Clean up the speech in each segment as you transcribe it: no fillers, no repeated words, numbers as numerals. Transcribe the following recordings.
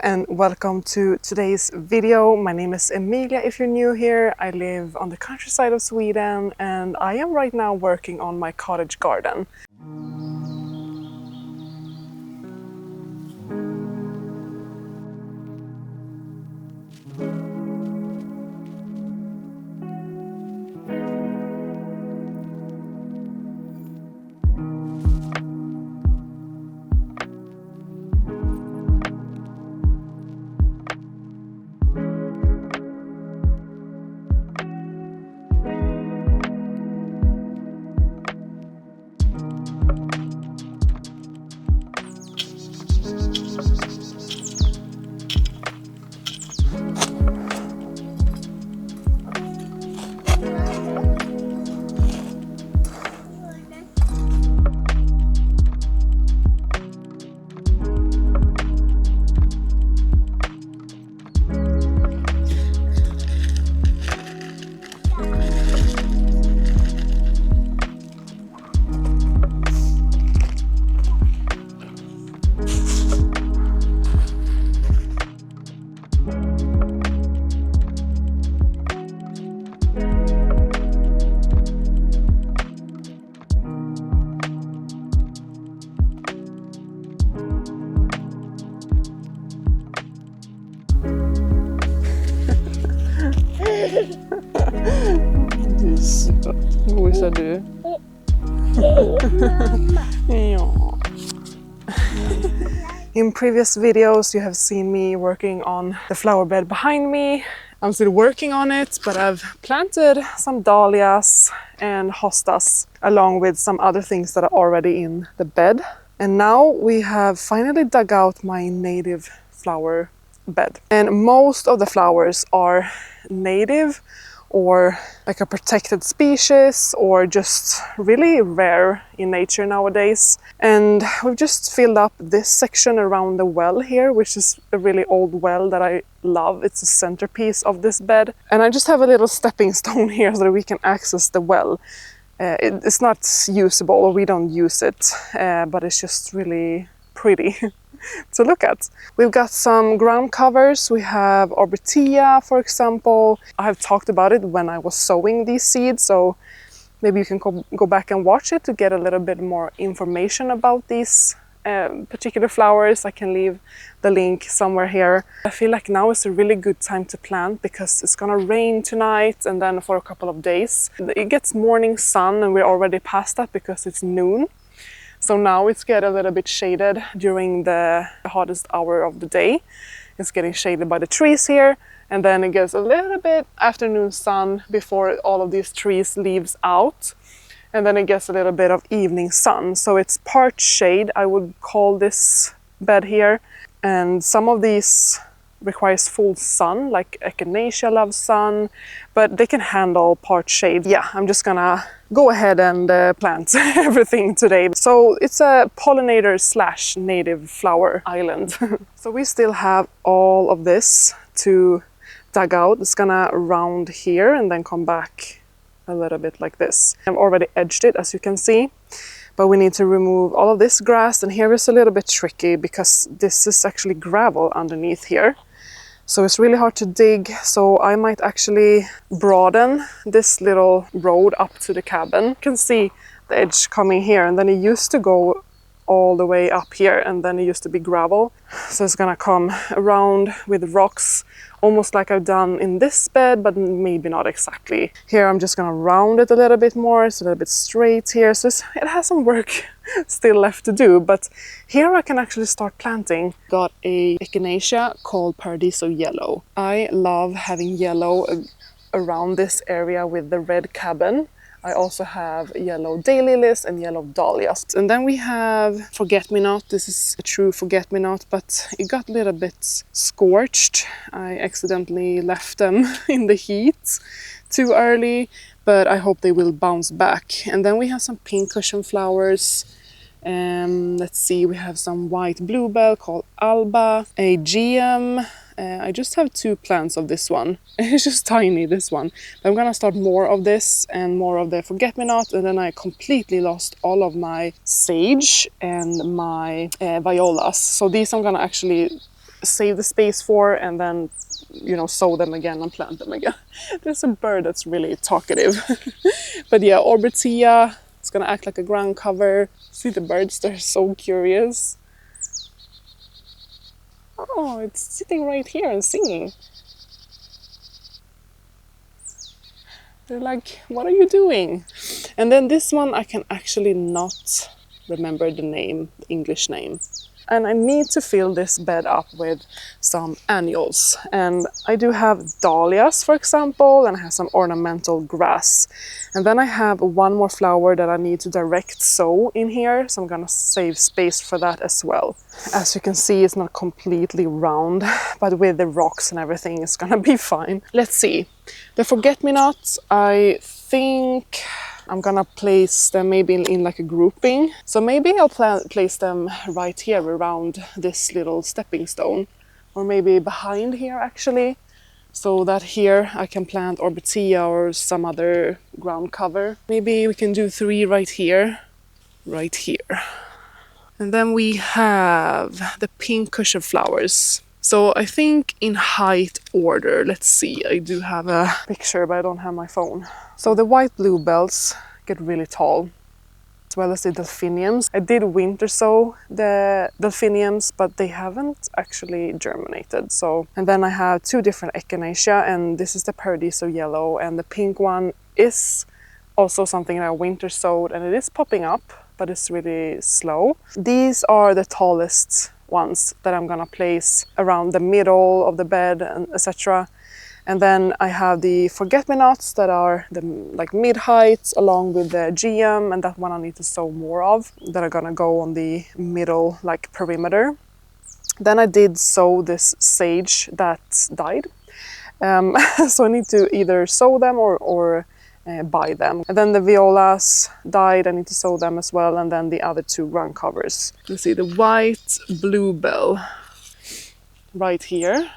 and welcome to today's video. My name is Emilia if you're new here. I live on the countryside of Sweden and I am right now working on my cottage garden. Du är söt. Gosar du? Ja. In previous videos you have seen me working on the flower bed behind me. I'm still working on it, but I've planted some dahlias and hostas along with some other things that are already in the bed. And now we have finally dug out my native flower bed. And most of the flowers are native or like a protected species or just really rare in nature nowadays. And we've just filled up this section around the well here, which is a really old well that I love. It's a centerpiece of this bed. And I just have a little stepping stone here so that we can access the well. It's not usable, or we don't use it, but it's just really pretty to look at. We've got some ground covers. We have arbortea, for example. I have talked about it when I was sowing these seeds, so maybe you can go back and watch it to get a little bit more information about these particular flowers. I can leave the link somewhere here. I feel like now is a really good time to plant because it's gonna rain tonight and then for a couple of days. It gets morning sun and we're already past that because it's noon. So now it's getting a little bit shaded during the hottest hour of the day. It's getting shaded by the trees here, and then it gets a little bit afternoon sun before all of these trees leaves out. And then it gets a little bit of evening sun. So it's part shade, I would call this bed here. And some of these requires full sun, like echinacea loves sun, but they can handle part shade. Yeah, I'm just gonna go ahead and plant everything today. So it's a pollinator / native flower island. So we still have all of this to dug out. It's gonna round here and then come back a little bit like this. I've already edged it, as you can see, but we need to remove all of this grass, and here is a little bit tricky because this is actually gravel underneath here. So it's really hard to dig, so I might actually broaden this little road up to the cabin. You can see the edge coming here, and then it used to go all the way up here, and then it used to be gravel. So it's gonna come around with rocks, almost like I've done in this bed, but maybe not exactly. Here I'm just gonna round it a little bit more. It's a little bit straight here, so it has some work still left to do, but here I can actually start planting. Got a echinacea called Paradiso Yellow. I love having yellow around this area with the red cabin. I also have yellow daylilies and yellow dahlias. And then we have forget-me-not. This is a true forget-me-not, but it got a little bit scorched. I accidentally left them in the heat too early, but I hope they will bounce back. And then we have some pincushion flowers. Let's see, we have some white bluebell called Alba, a GM. I just have 2 plants of this one. It's just tiny, this one. But I'm gonna start more of this and more of the forget-me-not, and then I completely lost all of my sage and my violas. So these I'm gonna actually save the space for and then, you know, sow them again and plant them again. There's a bird that's really talkative. But yeah, Orbitia, it's gonna act like a ground cover. See the birds, they're so curious. Oh, it's sitting right here and singing. They're like, what are you doing? And then this one, I can actually not remember the name, the English name. And I need to fill this bed up with some annuals. And I do have dahlias, for example, and I have some ornamental grass. And then I have one more flower that I need to direct sow in here. So I'm gonna save space for that as well. As you can see, it's not completely round, but with the rocks and everything, it's gonna be fine. Let's see. The forget-me-nots, I think I'm gonna place them maybe in like a grouping. So maybe I'll place them right here around this little stepping stone, or maybe behind here actually, so that here I can plant Orbitia or some other ground cover. Maybe we can do 3 right here. And then we have the pink cushion flowers. So I think in height order, let's see, I do have a picture, but I don't have my phone. So the white bluebells get really tall, as well as the delphiniums. I did winter sow the delphiniums, but they haven't actually germinated. So, and then I have 2 different echinacea, and this is the Paradiso yellow, and the pink one is also something that I winter sowed, and it is popping up, but it's really slow. These are the tallest ones that I'm gonna place around the middle of the bed and etc. And then I have the forget-me-nots that are the like mid-height along with the GM, and that one I need to sow more of, that are gonna go on the middle like perimeter. Then I did sow this sage that died. So I need to either sow them or buy them. And then the violas died, I need to sow them as well, and then the other 2 ground covers. You see the white bluebell right here.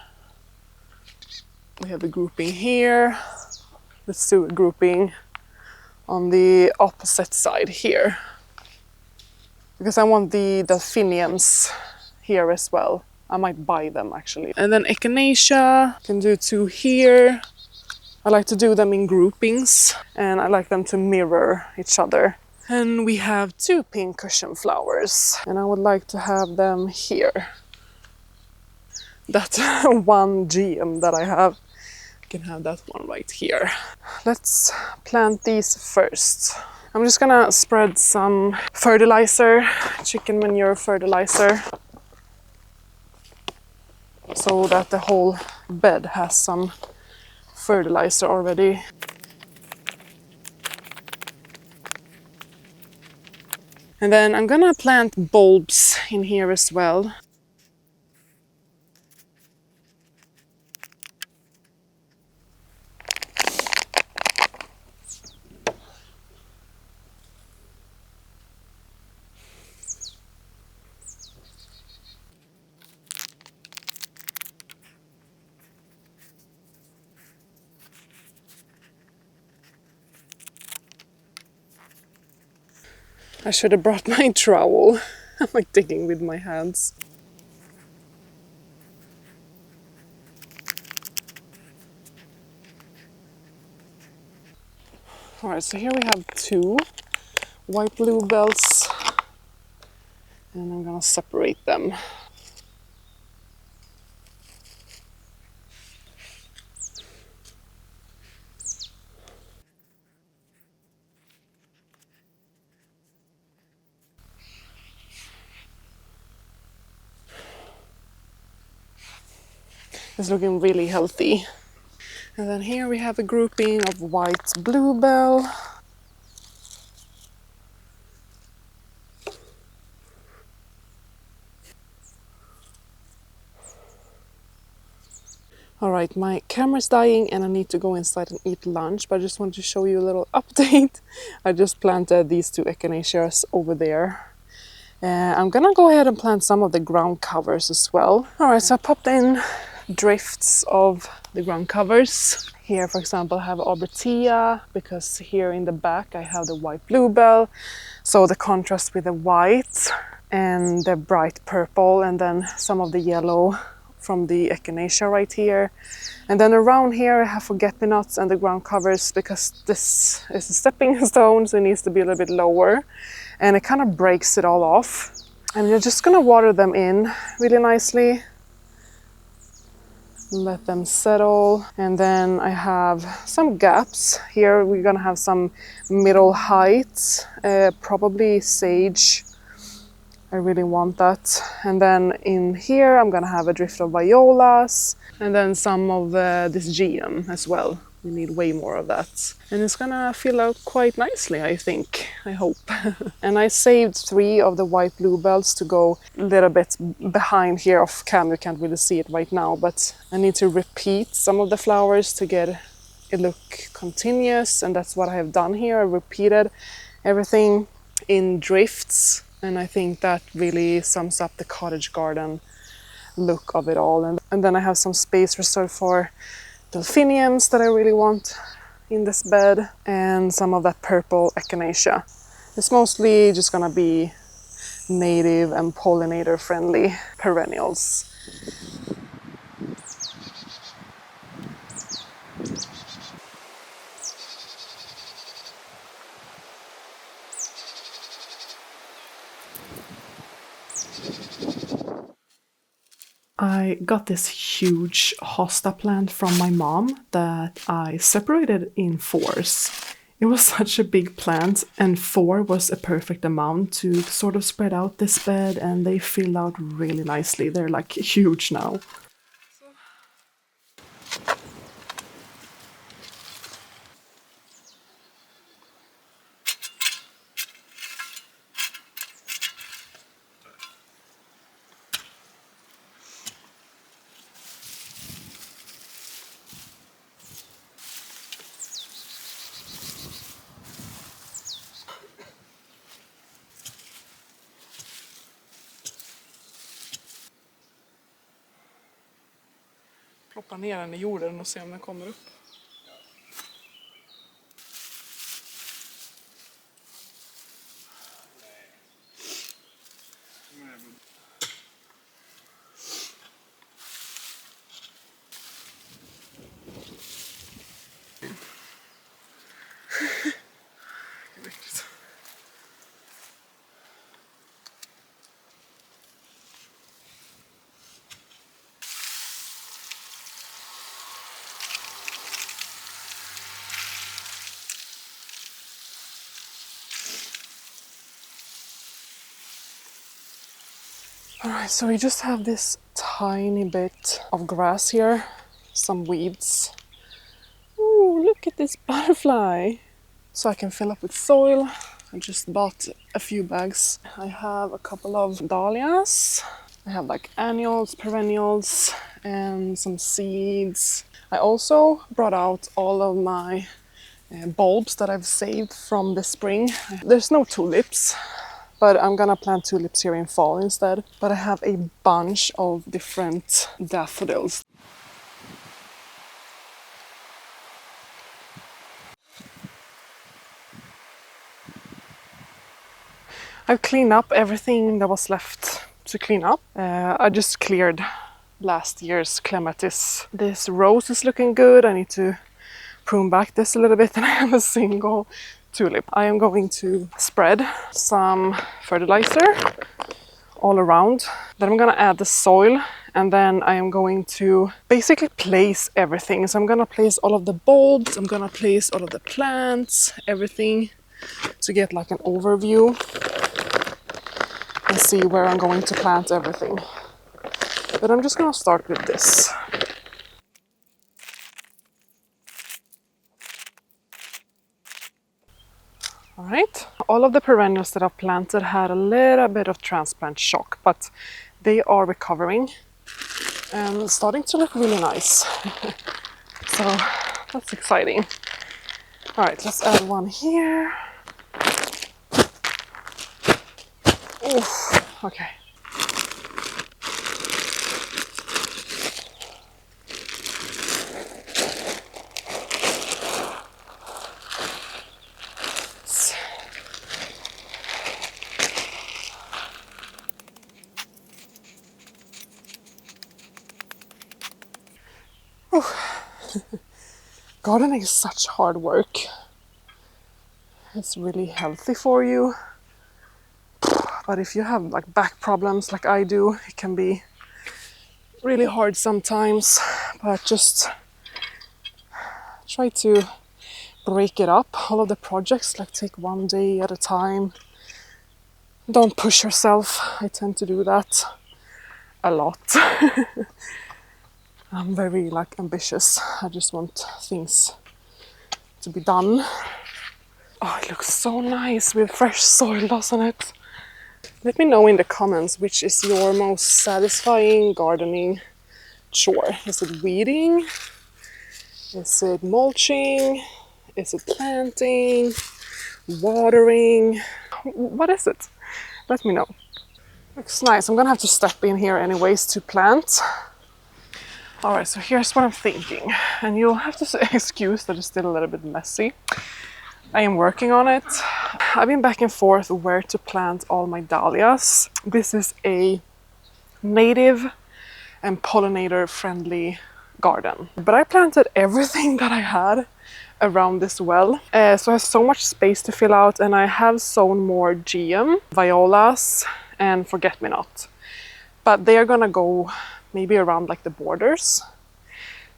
We have a grouping here. Let's do a grouping on the opposite side here, because I want the delphiniums here as well. I might buy them actually. And then echinacea, can do 2 here. I like to do them in groupings, and I like them to mirror each other. And we have 2 pink cushion flowers, and I would like to have them here. That one GM that I have, I can have that one right here. Let's plant these first. I'm just gonna spread some fertilizer, chicken manure fertilizer, so that the whole bed has some fertilizer already. And then I'm gonna plant bulbs in here as well. I should have brought my trowel. I'm like digging with my hands. Alright, so here we have 2 white bluebells, and I'm gonna separate them. It's looking really healthy. And then here we have a grouping of white bluebell. Alright, my camera's dying and I need to go inside and eat lunch, but I just wanted to show you a little update. I just planted these 2 echinaceas over there. I'm gonna go ahead and plant some of the ground covers as well. Alright, so I popped in drifts of the ground covers. Here, for example, I have Orbitia, because here in the back I have the white bluebell. So the contrast with the white and the bright purple, and then some of the yellow from the echinacea right here. And then around here I have forget-me-nots and the ground covers, because this is a stepping stone, so it needs to be a little bit lower. And it kind of breaks it all off. And you're just gonna water them in really nicely. Let them settle. And then I have some gaps. Here we're gonna have some middle height, probably sage. I really want that. And then in here I'm gonna have a drift of violas, and then some of this geum as well. We need way more of that. And it's gonna fill out quite nicely, I think, I hope. And I saved 3 of the white bluebells to go a little bit behind here off cam. You can't really see it right now, but I need to repeat some of the flowers to get it look continuous, and that's what I have done here. I repeated everything in drifts, and I think that really sums up the cottage garden look of it all. And then I have some space reserved for delphiniums that I really want in this bed, and some of that purple echinacea. It's mostly just gonna be native and pollinator-friendly perennials. I got this huge hosta plant from my mom that I separated in 4s. It was such a big plant, and 4 was a perfect amount to sort of spread out this bed, and they fill out really nicely. They're like huge now. Ploppa ner den i jorden och se om den kommer upp. Alright, so we just have this tiny bit of grass here, some weeds. Ooh, look at this butterfly! So I can fill up with soil. I just bought a few bags. I have a couple of dahlias. I have like annuals, perennials, and some seeds. I also brought out all of my bulbs that I've saved from the spring. There's no tulips, but I'm gonna plant tulips here in fall instead. But I have a bunch of different daffodils. I've cleaned up everything that was left to clean up. I just cleared last year's clematis. This rose is looking good. I need to prune back this a little bit, and I have a single tulip. I am going to spread some fertilizer all around. Then I'm gonna add the soil, and then I am going to basically place everything. So I'm gonna place all of the bulbs, I'm gonna place all of the plants, everything, to get like an overview and see where I'm going to plant everything. But I'm just gonna start with this. Alright, all of the perennials that I've planted had a little bit of transplant shock, but they are recovering and starting to look really nice. So that's exciting. Alright, let's add one here. Oof, okay. Gardening is such hard work. It's really healthy for you. But if you have like back problems like I do, it can be really hard sometimes. But just try to break it up. All of the projects, like take one day at a time. Don't push yourself. I tend to do that a lot. I'm very like ambitious. I just want things to be done. Oh, it looks so nice with fresh soil, doesn't it? Let me know in the comments which is your most satisfying gardening chore. Is it weeding? Is it mulching? Is it planting? Watering? What is it? Let me know. Looks nice. I'm gonna have to step in here anyways to plant. Alright, so here's what I'm thinking. And you'll have to excuse that it's still a little bit messy. I am working on it. I've been back and forth where to plant all my dahlias. This is a native and pollinator-friendly garden. But I planted everything that I had around this well. So I have so much space to fill out, and I have sown more GM, violas, and forget-me-not. But they are gonna go maybe around like the borders.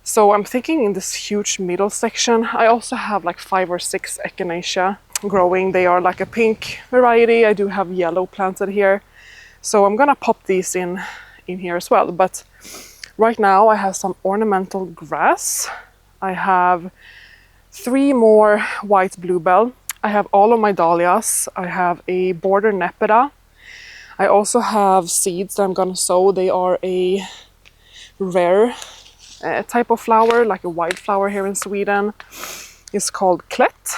So I'm thinking in this huge middle section, I also have like 5 or 6 echinacea growing. They are like a pink variety. I do have yellow planted here. So I'm gonna pop these in here as well. But right now I have some ornamental grass. I have 3 more white bluebell. I have all of my dahlias. I have a border nepeta. I also have seeds that I'm gonna sow. They are a rare type of flower, like a wildflower here in Sweden. It's called Klet,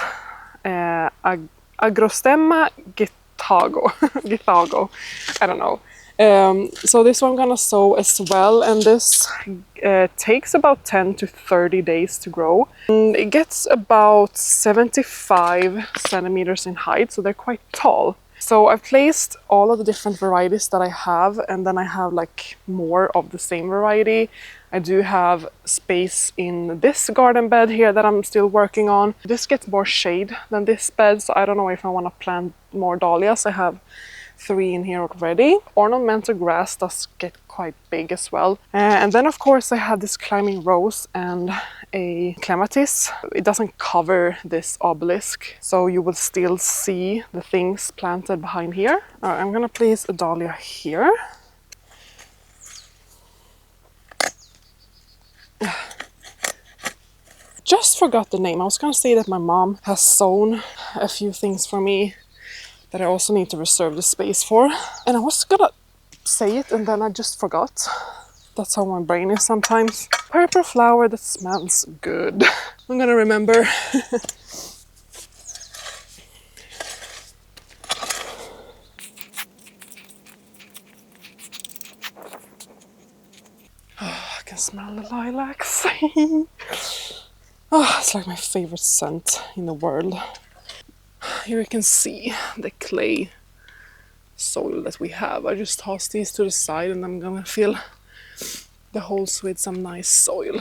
Agrostemma Githago. I don't know. So this one I'm gonna sow as well, and this takes about 10 to 30 days to grow. And it gets about 75 centimeters in height, so they're quite tall. So I've placed all of the different varieties that I have, and then I have like more of the same variety. I do have space in this garden bed here that I'm still working on. This gets more shade than this bed, so I don't know if I want to plant more dahlias. I have 3 in here already. Ornamental grass does get quite big as well. And then of course I have this climbing rose and a clematis. It doesn't cover this obelisk, so you will still see the things planted behind here. All right, I'm gonna place a dahlia here. Just forgot the name. I was gonna say that my mom has sown a few things for me that I also need to reserve the space for. And I was gonna say it and then I just forgot. That's how my brain is sometimes. Purple flower that smells good. I'm gonna remember. I can smell the lilacs. Oh, it's like my favorite scent in the world. Here you can see the clay soil that we have. I just toss these to the side and I'm gonna fill the holes with some nice soil.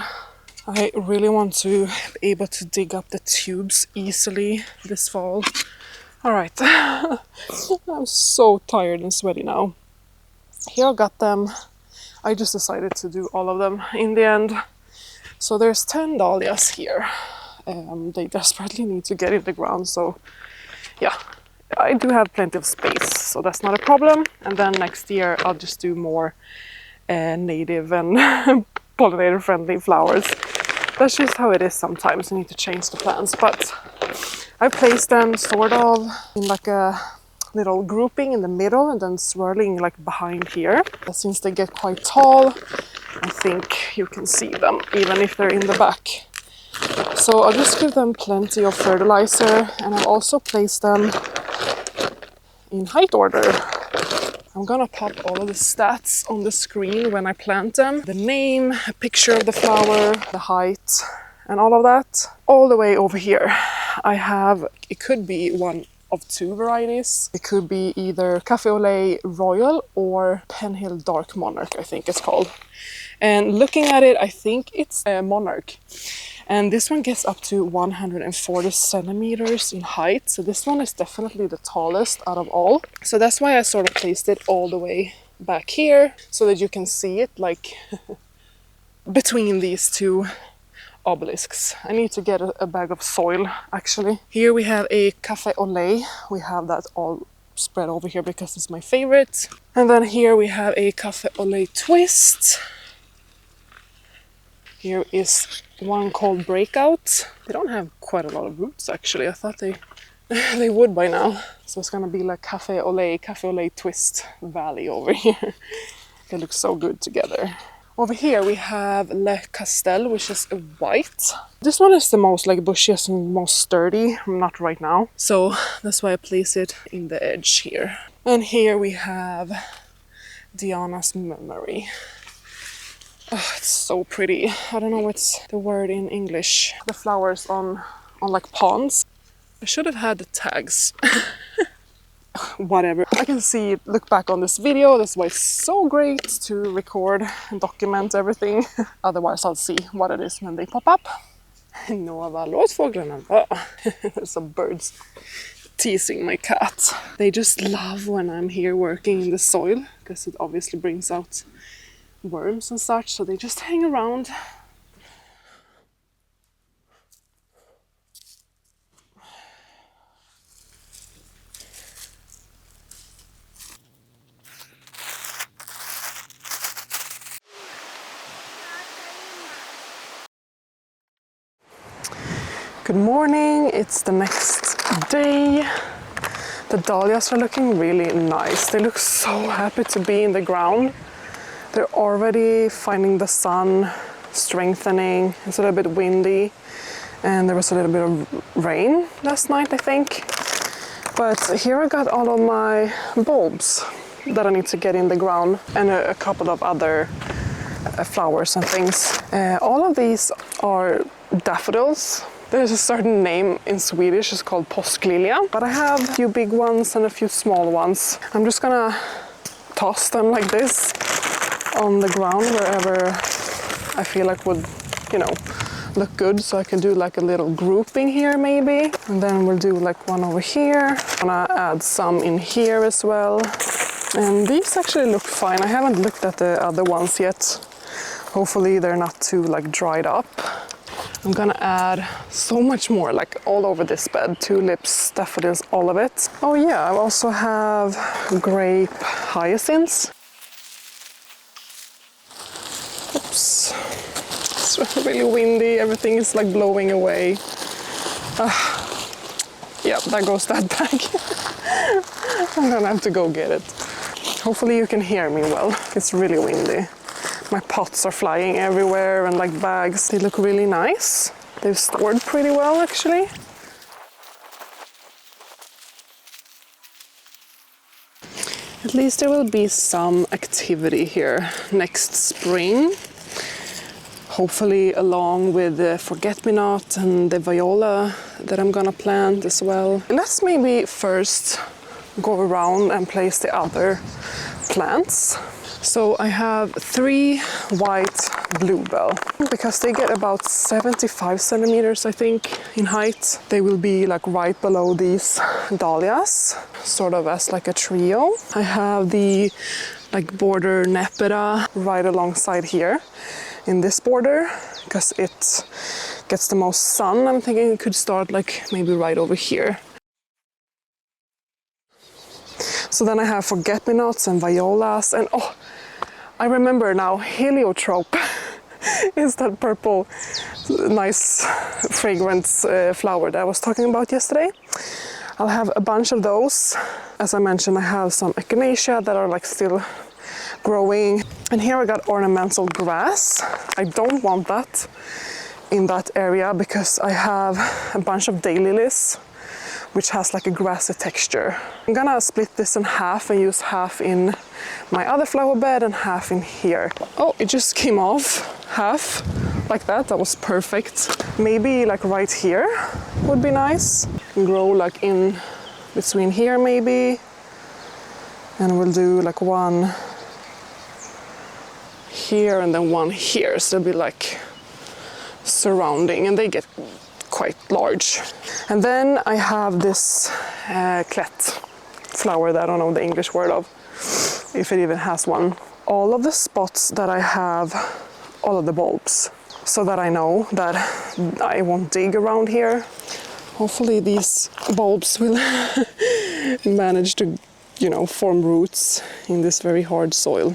I really want to be able to dig up the tubes easily this fall. All right, I'm so tired and sweaty now. Here I got them. I just decided to do all of them in the end. So there's 10 dahlias here. They desperately need to get in the ground, so yeah, I do have plenty of space, so that's not a problem. And then next year I'll just do more native and pollinator-friendly flowers. That's just how it is sometimes. You need to change the plants, but I've placed them sort of in like a little grouping in the middle and then swirling like behind here. Since they get quite tall, I think you can see them even if they're in the back. So I'll just give them plenty of fertilizer, and I'll also place them in height order. I'm gonna pop all of the stats on the screen when I plant them. The name, a picture of the flower, the height, and all of that. All the way over here, I have, it could be one of two varieties. It could be either Cafe au lait Royal or Perennial Dark Monarch, I think it's called. And looking at it, I think it's a Monarch. And this one gets up to 140 centimeters in height. So this one is definitely the tallest out of all. So that's why I sort of placed it all the way back here so that you can see it like between these two obelisks. I need to get a bag of soil actually. Here we have a Cafe au lait. We have that all spread over here because it's my favorite. And then here we have a Cafe au lait twist. Here is one called Breakout. They don't have quite a lot of roots actually. I thought they would by now. So it's gonna be like Cafe au lait twist valley over here. They look so good together. Over here we have Le Castel, which is a white. This one is the most like bushiest and most sturdy, not right now. So that's why I place it in the edge here. And here we have Diana's Memory. Oh, it's so pretty. I don't know what's the word in English. The flowers on like ponds. I should have had the tags. Whatever. I can see it, look back on this video. That's why it's so great to record and document everything. Otherwise I'll see what it is when they pop up. Nåva, låt fåglarna vara. There's some birds teasing my cat. They just love when I'm here working in the soil because it obviously brings out worms and such, so they just hang around. Good morning, it's the next day. The dahlias are looking really nice. They look so happy to be in the ground. They're already finding the sun, strengthening. It's a little bit windy and there was a little bit of rain last night, I think. But here I got all of my bulbs that I need to get in the ground and a couple of other flowers and things. All of these are daffodils. There's a certain name in Swedish, it's called påsklilia. But I have a few big ones and a few small ones. I'm just gonna toss them like this on the ground wherever I feel like would, you know, look good. So I can do like a little grouping here maybe. And then we'll do like one over here. I'm gonna add some in here as well. And these actually look fine. I haven't looked at the other ones yet. Hopefully they're not too like dried up. I'm gonna add so much more, like all over this bed. Tulips, daffodils, all of it. Oh yeah, I also have grape hyacinths. Oops, it's really windy, everything is like blowing away. Yeah, there goes that bag. I'm gonna have to go get it. Hopefully you can hear me well, it's really windy. My pots are flying everywhere and like bags. They look really nice. They've stored pretty well actually. At least there will be some activity here next spring. Hopefully along with the forget-me-not and the viola that I'm gonna plant as well. Let's maybe first go around and place the other plants. So I have 3 white bluebell because they get about 75 centimeters I think in height. They will be like right below these dahlias, sort of as like a trio. I have the like border nepeta right alongside here in this border because it gets the most sun. I'm thinking it could start like maybe right over here. So then I have forget-me-nots and violas and oh, I remember now, heliotrope is that purple, nice fragrance flower that I was talking about yesterday. I'll have a bunch of those. As I mentioned, I have some echinacea that are like still growing. And here I got ornamental grass. I don't want that in that area because I have a bunch of daylilies, which has like a grassy texture. I'm gonna split this in half and use half in my other flower bed and half in here. Oh, it just came off half like that. That was perfect. Maybe like right here would be nice. And grow like in between here maybe. And we'll do like one here and then one here. So they'll be like surrounding, and they get quite large. And then I have this clet flower that I don't know the English word of, if it even has one. All of the spots that I have, all of the bulbs, so that I know that I won't dig around here. Hopefully these bulbs will manage to, you know, form roots in this very hard soil.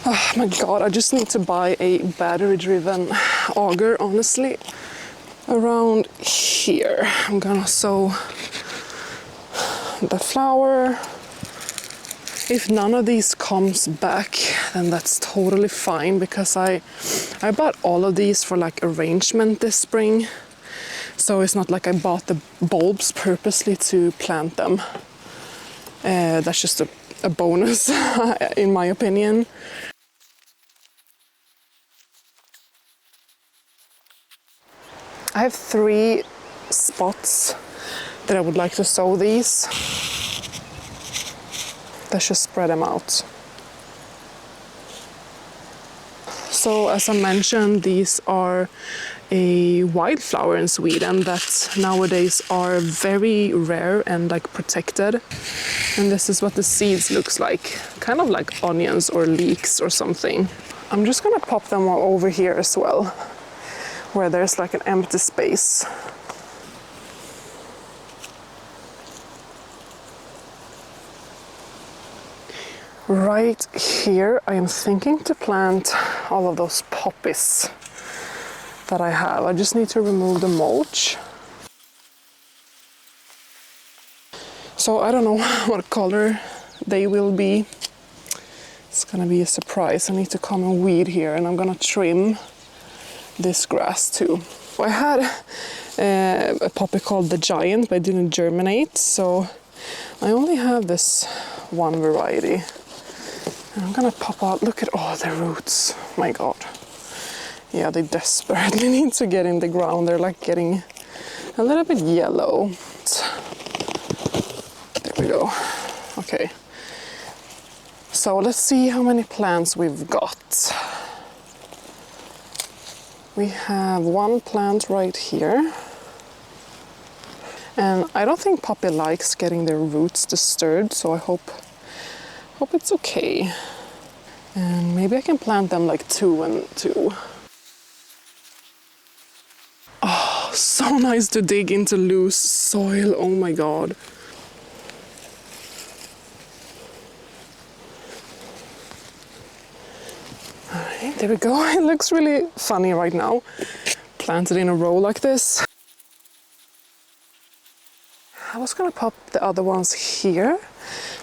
Oh my god, I just need to buy a battery-driven auger, honestly. Around here, I'm gonna sow the flower. If none of these comes back, then that's totally fine, because I bought all of these for like arrangement this spring. So it's not like I bought the bulbs purposely to plant them. That's just a bonus, in my opinion. I have 3 spots that I would like to sow these. Let's just spread them out. So as I mentioned, these are a wildflower in Sweden that nowadays are very rare and like protected. And this is what the seeds looks like, kind of like onions or leeks or something. I'm just gonna pop them all over here as well, where there's like an empty space. Right here, I am thinking to plant all of those poppies that I have. I just need to remove the mulch. So I don't know what color they will be. It's gonna be a surprise. I need to come and weed here, and I'm gonna trim this grass too. I had a poppy called the Giant, but it didn't germinate, so I only have this one variety. And I'm gonna pop out, look at all the roots, my god. Yeah, they desperately need to get in the ground. They're like getting a little bit yellow. There we go, okay. So let's see how many plants we've got. We have 1 plant right here. And I don't think Poppy likes getting their roots disturbed, so I hope it's okay. And maybe I can plant them like 2 and 2. Oh, so nice to dig into loose soil, oh my god. Alright, there we go. It looks really funny right now, planted in a row like this. I was gonna pop the other ones here,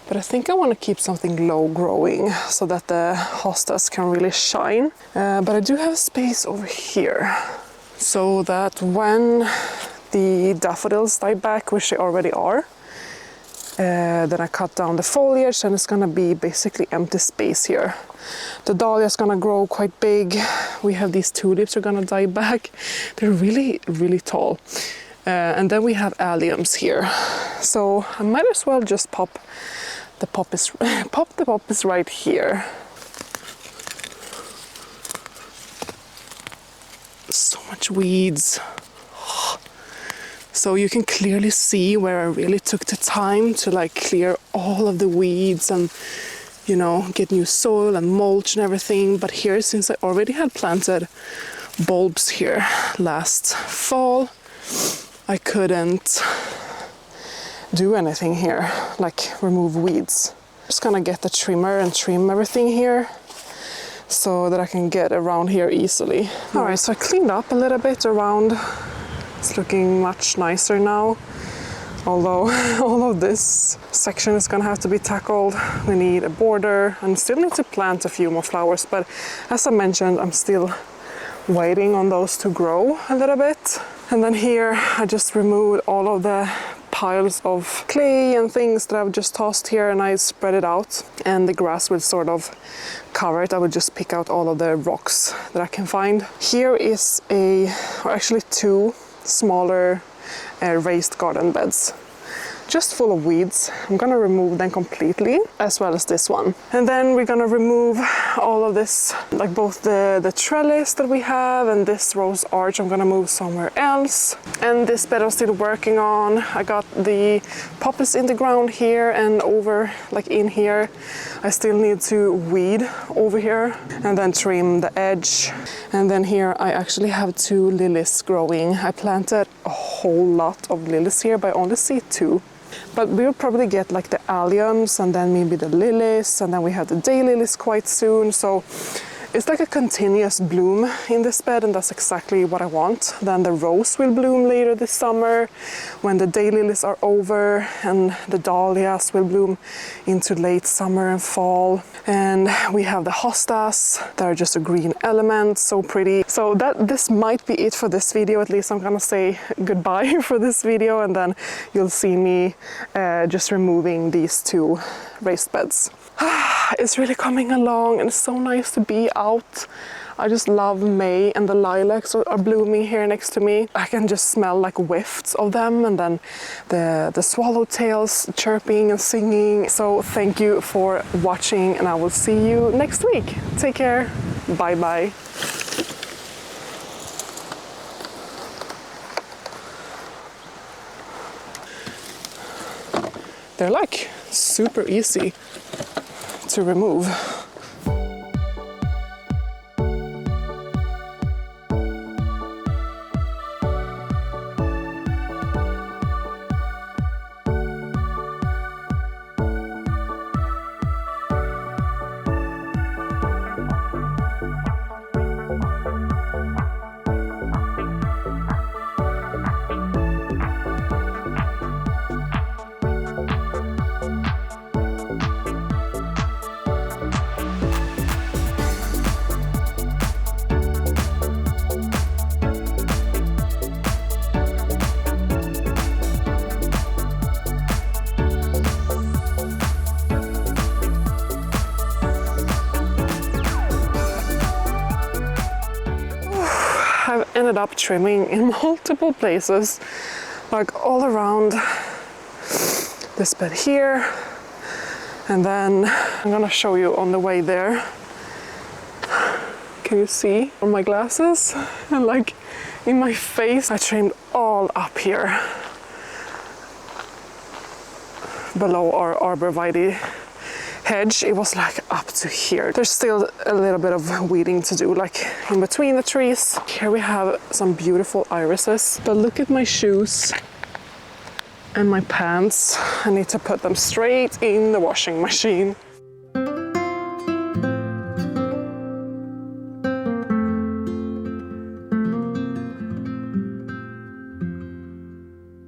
but I think I want to keep something low growing so that the hostas can really shine. But I do have space over here, so that when the daffodils die back, which they already are, then I cut down the foliage and it's gonna be basically empty space here. The dahlia is gonna grow quite big. We have these tulips are gonna die back. They're really, really tall. And then we have alliums here. So I might as well just pop the poppies right here. So much weeds. So you can clearly see where I really took the time to like clear all of the weeds and, you know, get new soil and mulch and everything. But here, since I already had planted bulbs here last fall, I couldn't do anything here, like remove weeds. Just gonna get the trimmer and trim everything here so that I can get around here easily. All right, so I cleaned up a little bit around. It's looking much nicer now, although all of this section is gonna have to be tackled. We need a border and still need to plant a few more flowers, but as I mentioned, I'm still waiting on those to grow a little bit. And then here I just removed all of the piles of clay and things that I've just tossed here, and I spread it out, and the grass will sort of cover it. I would just pick out all of the rocks that I can find. Here is or actually two smaller raised garden beds, just full of weeds. I'm gonna remove them completely, as well as this one. And then we're gonna remove all of this, like both the trellis that we have and this rose arch, I'm gonna move somewhere else. And this bed I'm still working on. I got the poppies in the ground here and over, like in here. I still need to weed over here and then trim the edge. And then here I actually have two lilies growing. I planted a whole lot of lilies here, but I only see two. But we'll probably get like the alliums and then maybe the lilies, and then we have the daylilies quite soon. So it's like a continuous bloom in this bed, and that's exactly what I want. Then the rose will bloom later this summer when the daylilies are over, and the dahlias will bloom into late summer and fall. And we have the hostas that are just a green element, so pretty. So this might be it for this video. At least I'm gonna say goodbye for this video, and then you'll see me just removing these two raised beds. It's really coming along, and it's so nice to be out. I just love May, and the lilacs are blooming here next to me. I can just smell like whiffs of them, and then the swallowtails chirping and singing. So thank you for watching, and I will see you next week. Take care. Bye bye. They're like super easy to remove. I've ended up trimming in multiple places, like all around this bed here, and then I'm gonna show you on the way there. Can you see on my glasses and like in my face? I trimmed all up here below our arborvitae hedge. It was like up to here. There's still a little bit of weeding to do, like in between the trees. Here we have some beautiful irises, but look at my shoes and my pants. I need to put them straight in the washing machine.